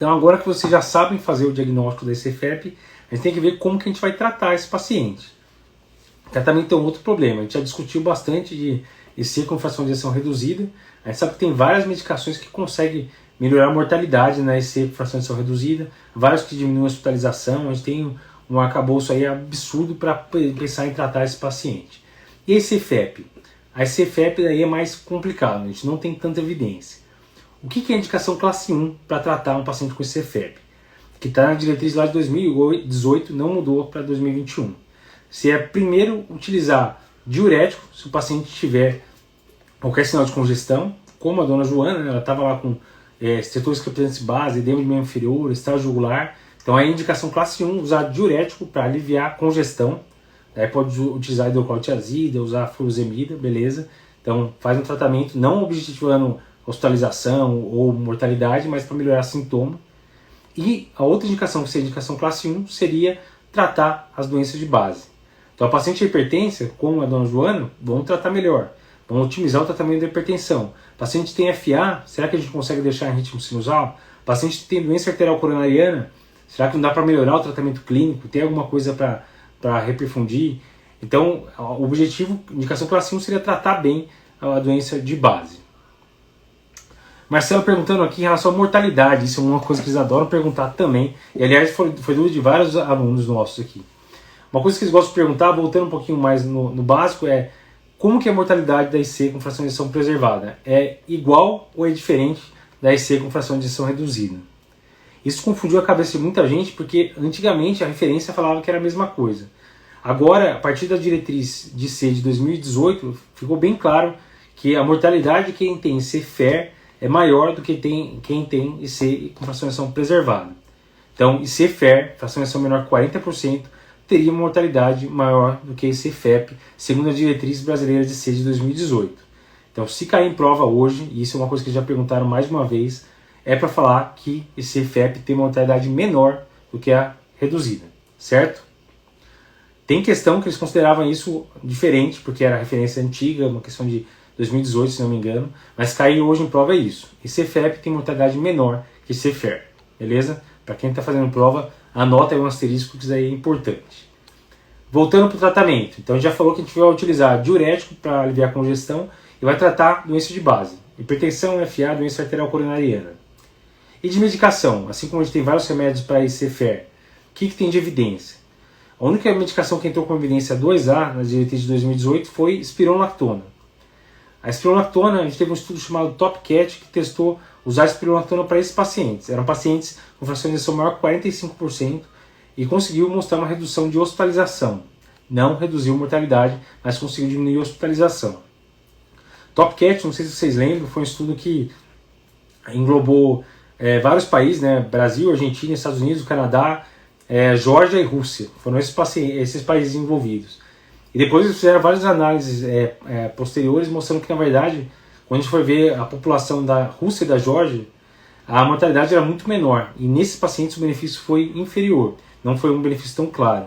Então agora que vocês já sabem fazer o diagnóstico da IC-FEP, a gente tem que ver como que a gente vai tratar esse paciente. Também tem um outro problema, a gente já discutiu bastante de IC com fração de ejeção reduzida. A gente sabe que tem várias medicações que conseguem melhorar a mortalidade na IC com fração de ejeção reduzida, vários que diminuem a hospitalização. A gente tem um arcabouço aí absurdo para pensar em tratar esse paciente. E a IC-FEP? A IC-FEP daí é mais complicado, a gente não tem tanta evidência. O que é a indicação classe 1 para tratar um paciente com IC-FEP? Que está na diretriz lá de 2018, não mudou para 2021. Se é primeiro utilizar diurético, se o paciente tiver qualquer sinal de congestão, como a dona Joana, né, ela estava lá com setores crepitante base, edema de membro inferior, estágio jugular. Então é a indicação classe 1 usar diurético para aliviar congestão. Aí pode utilizar hidroclorotiazida, usar furosemida, beleza. Então faz um tratamento não objetivando hospitalização ou mortalidade, mas para melhorar sintoma. E a outra indicação, que seria a indicação classe 1, seria tratar as doenças de base. Então a paciente hipertensa, como a dona Joana, vamos tratar melhor. Vamos otimizar o tratamento da hipertensão. O paciente tem FA, será que a gente consegue deixar em ritmo sinusal? O paciente tem doença arterial coronariana, será que não dá para melhorar o tratamento clínico? Tem alguma coisa para reperfundir? Então o objetivo, indicação classe 1, seria tratar bem a doença de base. Marcelo perguntando aqui em relação à mortalidade, isso é uma coisa que eles adoram perguntar também, e aliás foi dúvida de vários alunos nossos aqui. Uma coisa que eles gostam de perguntar, voltando um pouquinho mais no básico, é como que é a mortalidade da IC com fração de ejeção preservada? É igual ou é diferente da IC com fração de ejeção reduzida? Isso confundiu a cabeça de muita gente, porque antigamente a referência falava que era a mesma coisa. Agora, a partir da diretriz de IC de 2018, ficou bem claro que a mortalidade de quem tem IC-FER é maior do que quem tem IC com fração de ejeção preservada. Então, IC-FER, fração de ejeção menor que 40%, teria uma mortalidade maior do que IC-FEP, segundo a diretriz brasileira de IC de 2018. Então, se cair em prova hoje, e isso é uma coisa que já perguntaram mais de uma vez, é para falar que IC-FEP tem uma mortalidade menor do que a reduzida, certo? Tem questão que eles consideravam isso diferente, porque era referência antiga, uma questão de 2018, se não me engano, mas cair hoje em prova é isso. IC-FEP tem mortalidade menor que IC-FER, beleza? Para quem está fazendo prova, anota aí um asterisco que isso aí é importante. Voltando para o tratamento, então a gente já falou que a gente vai utilizar diurético para aliviar a congestão e vai tratar doença de base, hipertensão, FA, doença arterial coronariana. E de medicação, assim como a gente tem vários remédios para IC-FER, o que tem de evidência? A única medicação que entrou com evidência 2A na diretriz de 2018 foi espironolactona. A espironolactona, a gente teve um estudo chamado TopCat que testou usar espironolactona para esses pacientes. Eram pacientes com fração de ejeção maior que 45% e conseguiu mostrar uma redução de hospitalização. Não reduziu mortalidade, mas conseguiu diminuir a hospitalização. TopCat, não sei se vocês lembram, foi um estudo que englobou vários países, né? Brasil, Argentina, Estados Unidos, Canadá, Geórgia e Rússia. Foram esses países envolvidos. E depois eles fizeram várias análises posteriores mostrando que, na verdade, quando a gente foi ver a população da Rússia e da Geórgia, a mortalidade era muito menor. E nesses pacientes o benefício foi inferior. Não foi um benefício tão claro.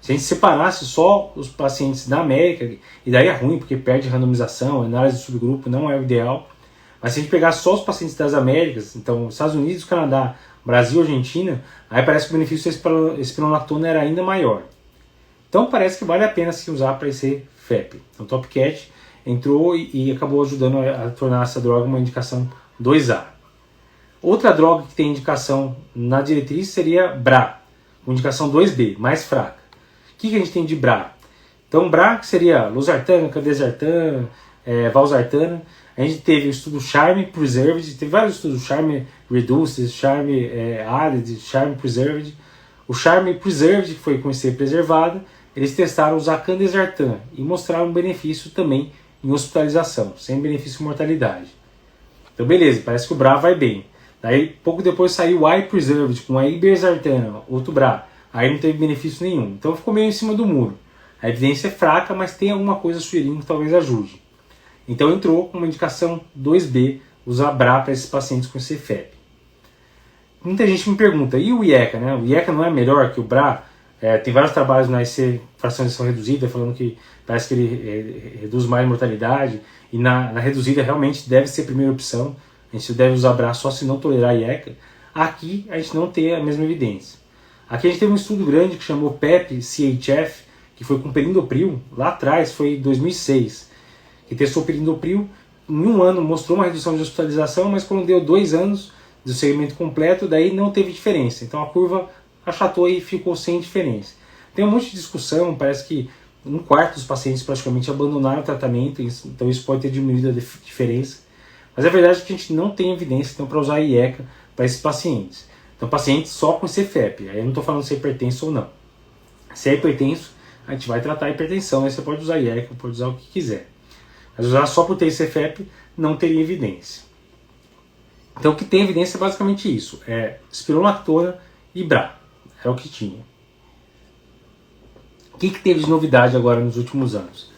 Se a gente separasse só os pacientes da América, e daí é ruim, porque perde randomização, análise de subgrupo não é o ideal. Mas se a gente pegar só os pacientes das Américas, então Estados Unidos, Canadá, Brasil, Argentina, aí parece que o benefício da espironolactona era ainda maior. Então parece que vale a pena se usar para esse FEP. Então o TopCat entrou e acabou ajudando a tornar essa droga uma indicação 2A. Outra droga que tem indicação na diretriz seria BRA, com indicação 2B, mais fraca. O que a gente tem de BRA? Então BRA, que seria losartana, candesartana, valsartana. A gente teve o estudo Charm Preserved, teve vários estudos, Charm Reduced, Charm Added, Charm Preserved. O Charm Preserved, que foi com IC preservada, eles testaram usar candesartan e mostraram um benefício também em hospitalização, sem benefício em mortalidade. Então beleza, parece que o BRA vai bem. Daí pouco depois saiu o iPreserved com a ibersartana, outro BRA. Aí não teve benefício nenhum. Então ficou meio em cima do muro. A evidência é fraca, mas tem alguma coisa sugerindo que talvez ajude. Então entrou com uma indicação 2B, usar BRA para esses pacientes com IC-FEP. Muita gente me pergunta, e o IECA, né? O IECA não é melhor que o BRA? Tem vários trabalhos na IC fração de ejeção reduzida falando que parece que ele reduz mais mortalidade, e na reduzida realmente deve ser a primeira opção. A gente deve usar BRA só se não tolerar IECA. Aqui a gente não tem a mesma evidência. Aqui a gente teve um estudo grande que chamou PEP-CHF, que foi com perindopril, lá atrás, foi em 2006, que testou perindopril, em um ano mostrou uma redução de hospitalização, mas quando deu 2 anos do segmento completo, daí não teve diferença. Então a curva achatou e ficou sem diferença. Tem um monte de discussão, parece que 1/4 dos pacientes praticamente abandonaram o tratamento, então isso pode ter diminuído a diferença. Mas a verdade é que a gente não tem evidência então, para usar a IECA para esses pacientes. Então pacientes só com CFEP, aí eu não estou falando se é hipertenso ou não. Se é hipertenso, a gente vai tratar a hipertensão, aí você pode usar IECA, pode usar o que quiser. Mas usar só por ter CFEP não teria evidência. Então o que tem evidência é basicamente isso, é spironolactona e BRA, é o que tinha. O que teve de novidade agora nos últimos anos?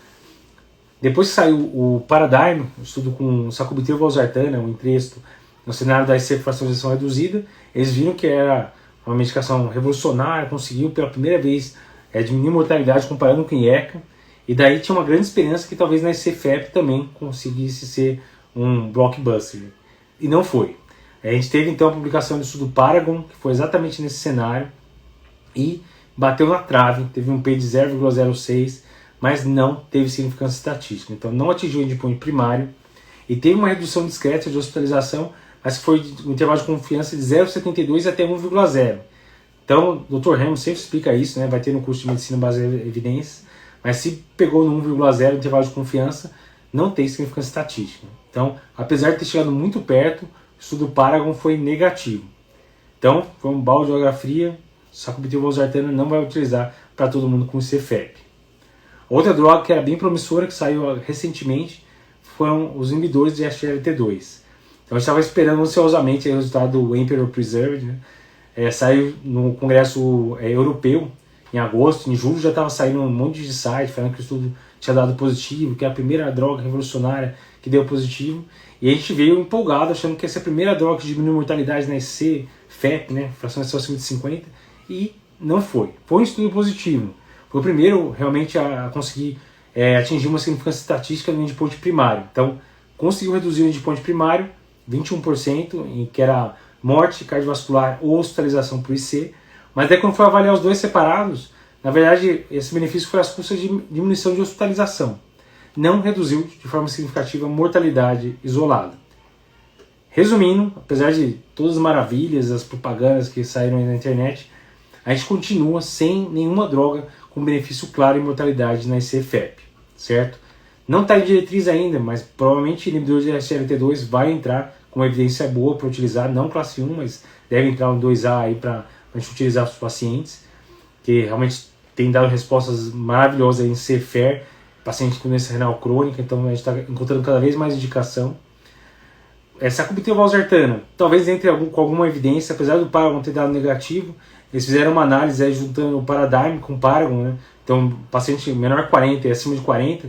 Depois que saiu o Paradigm, o estudo com sacubitril valsartana, o Entresto, no cenário da IC fração de injeção reduzida, eles viram que era uma medicação revolucionária, conseguiu pela primeira vez diminuir a mortalidade comparando com IECA, e daí tinha uma grande esperança que talvez na ICFEP também conseguisse ser um blockbuster. E não foi. A gente teve então a publicação do estudo Paragon, que foi exatamente nesse cenário, e bateu na trave, teve um P de 0,06, mas não teve significância estatística. Então não atingiu o endpoint primário, e teve uma redução discreta de hospitalização, mas foi um intervalo de confiança de 0,72 até 1,0. Então, o Dr. Hamilton sempre explica isso, né? Vai ter no curso de medicina baseada em evidências, mas se pegou no 1,0 intervalo de confiança, não tem significância estatística. Então, apesar de ter chegado muito perto, o estudo Paragon foi negativo. Então, foi um balde de água fria, sacubitril valsartana não vai utilizar para todo mundo com CFEP. Outra droga que era bem promissora, que saiu recentemente, foram os inibidores de SGLT2. Então a gente estava esperando ansiosamente o resultado do Emperor Preserved, né? Saiu no Congresso Europeu em agosto, em julho já estava saindo um monte de site falando que o estudo tinha dado positivo, que é a primeira droga revolucionária que deu positivo, e a gente veio empolgado achando que essa é a primeira droga que diminui a mortalidade na EC, FEP, né? Fração de injeção acima de 50, e não foi. Foi um estudo positivo. Foi o primeiro realmente a conseguir atingir uma significância estatística no endpoint primário. Então, conseguiu reduzir o endpoint primário, 21%, em que era morte cardiovascular ou hospitalização por IC, mas daí quando foi avaliar os dois separados, na verdade esse benefício foi às custas de diminuição de hospitalização. Não reduziu de forma significativa a mortalidade isolada. Resumindo, apesar de todas as maravilhas, as propagandas que saíram aí na internet, a gente continua sem nenhuma droga com benefício claro em mortalidade na ICFEP, certo? Não está em diretriz ainda, mas provavelmente o inibidor de SGLT2 vai entrar com uma evidência boa para utilizar, não classe 1, mas deve entrar um 2A aí para a gente utilizar para os pacientes, que realmente tem dado respostas maravilhosas em CFER, paciente com doença renal crônica, então a gente está encontrando cada vez mais indicação. Sacubitril valsartana, talvez entre com alguma evidência, apesar do Paragon ter dado negativo, eles fizeram uma análise aí, juntando o Paradigm com o Paragon, né? Então, paciente menor 40 e acima de 40,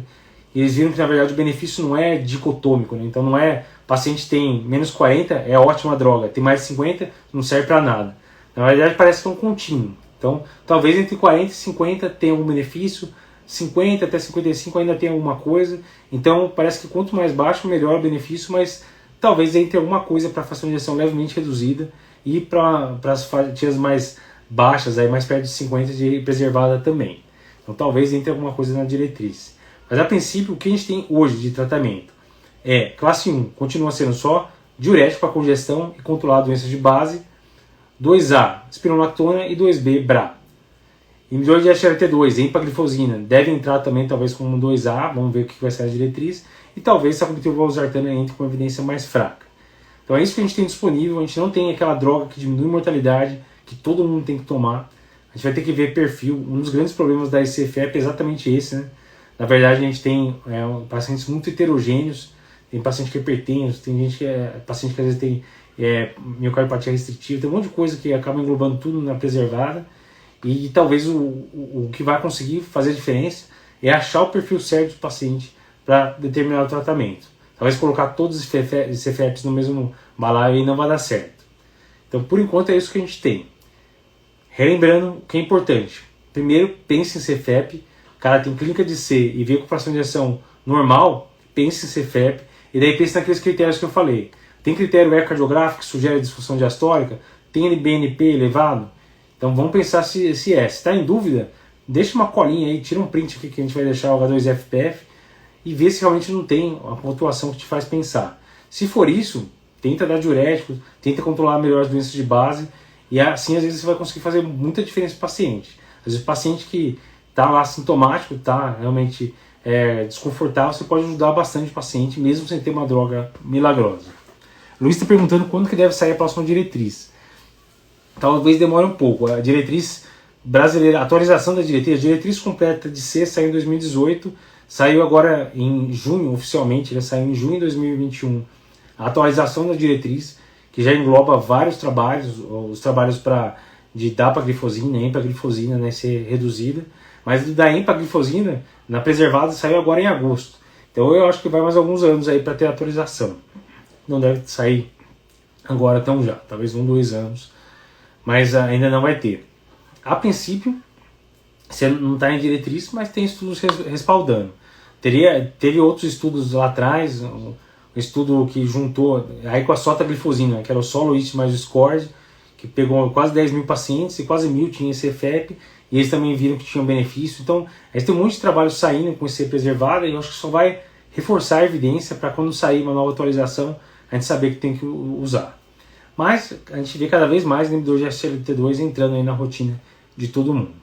e eles viram que na verdade o benefício não é dicotômico, né? Então não é paciente tem menos 40, é ótima droga, tem mais de 50, não serve para nada. Na verdade parece que é um contínuo. Então, talvez entre 40 e 50 tenha algum benefício, 50 até 55 ainda tem alguma coisa. Então, parece que quanto mais baixo, melhor o benefício, mas talvez entre alguma coisa para fração de injeção levemente reduzida e para as fatias mais baixas, aí mais perto de 50 de preservada também. Então, talvez entre alguma coisa na diretriz. Mas, a princípio, o que a gente tem hoje de tratamento é classe 1, continua sendo só diurético para congestão e controlar doenças de base, 2A, spironolactona e 2B, BRA. Inibidor de SGLT2, empagliflozina, deve entrar também talvez como 2A, vamos ver o que vai ser a diretriz, e talvez sacubitril valsartana entre com evidência mais fraca. Então é isso que a gente tem disponível, a gente não tem aquela droga que diminui a mortalidade, que todo mundo tem que tomar. A gente vai ter que ver perfil. Um dos grandes problemas da ICFEP é exatamente esse, né? Na verdade a gente tem pacientes muito heterogêneos, tem paciente que é hipertenso, tem gente que paciente que às vezes tem miocardiopatia restritiva, tem um monte de coisa que acaba englobando tudo na preservada, e talvez o que vai conseguir fazer a diferença é achar o perfil certo do paciente para determinar o tratamento. Talvez colocar todos os CFEPs no mesmo balaio e não vai dar certo. Então, por enquanto, é isso que a gente tem. Relembrando o que é importante. Primeiro, pense em CFEP. O cara tem clínica de C e vê com fração de injeção normal, pense em CFEP. E daí pense naqueles critérios que eu falei. Tem critério ecocardiográfico que sugere disfunção diastólica? tem BNP elevado? Então vamos pensar se é. Se está em dúvida, deixa uma colinha aí, tira um print aqui que a gente vai deixar o H2FPF e vê se realmente não tem a pontuação que te faz pensar. Se for isso, tenta dar diurético, tenta controlar melhor as doenças de base e assim às vezes você vai conseguir fazer muita diferença para o paciente. Às vezes o paciente que está lá sintomático, está realmente desconfortável, você pode ajudar bastante o paciente mesmo sem ter uma droga milagrosa. Luiz está perguntando quando que deve sair a próxima diretriz. Talvez demore um pouco. A diretriz brasileira, a atualização da diretriz, a diretriz completa de C saiu em 2018, saiu agora em junho oficialmente, saiu em junho de 2021. A atualização da diretriz, que já engloba vários trabalhos, os trabalhos de dapaglifosina, empaglifosina, né, ser reduzida, mas da empaglifosina, na preservada, saiu agora em agosto. Então eu acho que vai mais alguns anos aí para ter atualização. Não deve sair agora tão já, talvez 2 anos, mas ainda não vai ter. A princípio, você não está em diretriz, mas tem estudos respaldando. Teve outros estudos lá atrás, um estudo que juntou aí com a sotaglifosina, que era o Soloist mais o SCORD, que pegou quase 10 mil pacientes e quase 1.000 tinham esse EFEP, e eles também viram que tinham benefício. Então, a gente tem um monte de trabalho saindo com esse preservado, e eu acho que só vai reforçar a evidência para quando sair uma nova atualização, a gente saber que tem que usar. Mas a gente vê cada vez mais inibidor de SGLT2 entrando aí na rotina de todo mundo.